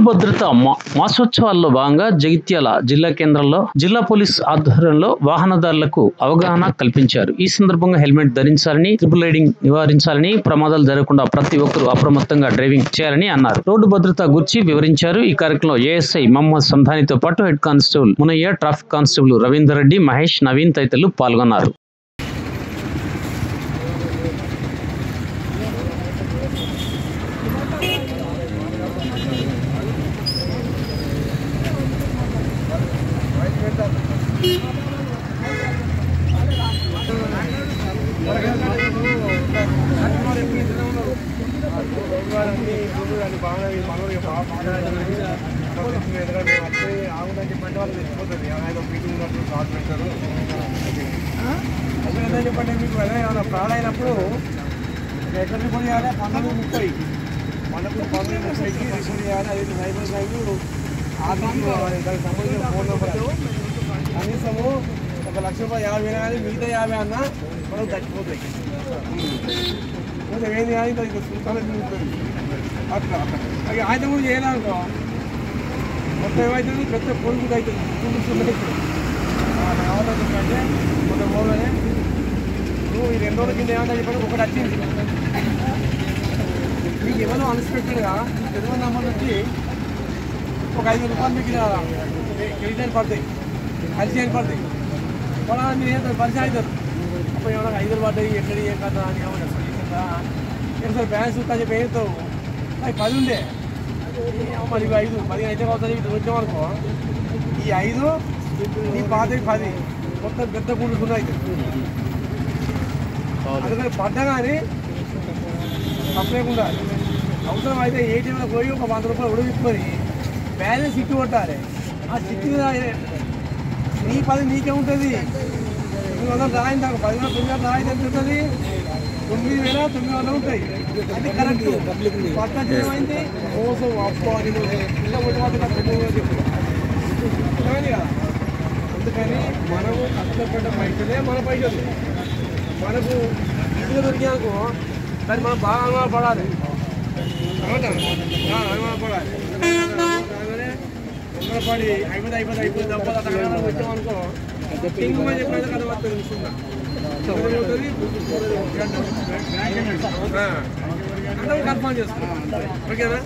భద్రత మాసోత్సవాల్లో భాగంగా జగిత్యాల జిల్లా కేంద్రంలో జిల్లా పోలీస్ ఆధ్వర్యంలో వాహనదారులకు అవగాహన కల్పించారు. ఈ సందర్భంగా హెల్మెట్ ధరించాలని, ట్రిపుల్ రైడింగ్ నివారించాలని, ప్రమాదాలు జరగకుండా ప్రతి ఒక్కరూ అప్రమత్తంగా డ్రైవింగ్ చేయాలని అన్నారు. రోడ్డు భద్రత గురించి వివరించారు. ఈ కార్యక్రమంలో ఏఎస్ఐ మహమ్మద్ సంధానితో పాటు head constable Munayya, traffic constable Ravinder Reddy, Mahesh, Naveen తదితరులు పాల్గొన్నారు. చెప్పండి మీకు ఏమైనా ఫ్రాడ్ అయినప్పుడు ఎక్కడ రిపోర్ట్ చేయాలి? 12:30 12:30కి రిపోర్ట్ చేయాలి. అది సైబర్ క్రైమ్ దానికి సంబంధించిన ఫోన్ నెంబర్ కనీసము ₹1,50,000 కానీ మిగతా 50 అన్నా మనం చచ్చిపోతాయి. కొంచెం ఏం చేయాలి అట్లా అది ఆయన కూడా చేయాలనుకో మొత్తం ఏమవుతుంది, పెద్ద పొడుగు అవుతుంది. అంటే మొత్తం పోగానే నువ్వు ఈ 2 రోజుల కింద ఏమన్నా చెప్పండి ఒకటి వచ్చింది మీకు ఎవరో అన్ఎక్స్పెక్టెడ్గా తెలుగు నెంబర్ నుంచి ఒక ₹5 మీకు క్రెడిట్ పడతాయి, పరిచయం పడతాయి. కూడా మీరు ఏదో పరిచయం అవుతారు. అప్పుడు ఏమన్నా ₹5 పడ్డాయి ఎక్కడి ఏ కదా అని ఏమన్నా సార్ బ్యాన్స్ చెప్పి వేస్తావు. అది 10 ఉండే మరి 5 10 అయితే అవుతుంది. ఇటు వచ్చామనుకో ఈ 5 నీ పాతకి 10 మొత్తం పెద్ద కూడుకున్నా అవుతుంది. అందుకని పడ్డా కానీ తప్పలేకుండా అవసరం అయితే ఏటీఎంలో పోయి ఒక ₹100 ఉడవిప్పుకొని బ్యాలెన్స్ సిక్కి కొట్టాలి. ఆ సిక్కి నీ 10 నీకే ఉంటుంది. 900 రాయింది నాకు 10,000 రాయింది ఎంత ఉంటుంది? 9,900 ఉంటాయి. అది కరెక్ట్. పట్టణం ఏమైంది మోసం అప్పు అని ఇలా కానీ కదా. అందుకని మనము కష్టపడ్డ పైసలే మన పైసలు మనకు ఈజీగా దొరికానుకో దాన్ని మనం బాగా అనుమానపడాలి. అనుమానపడాలి తొందరపడి అయిపోతుంది డబ్బులు అట్లా వచ్చామనుకో ఇంకో చెప్పిన కథ వస్తుంది చూసుకుంటా కన్ఫర్మ్ చేస్తాం. ఓకేనా?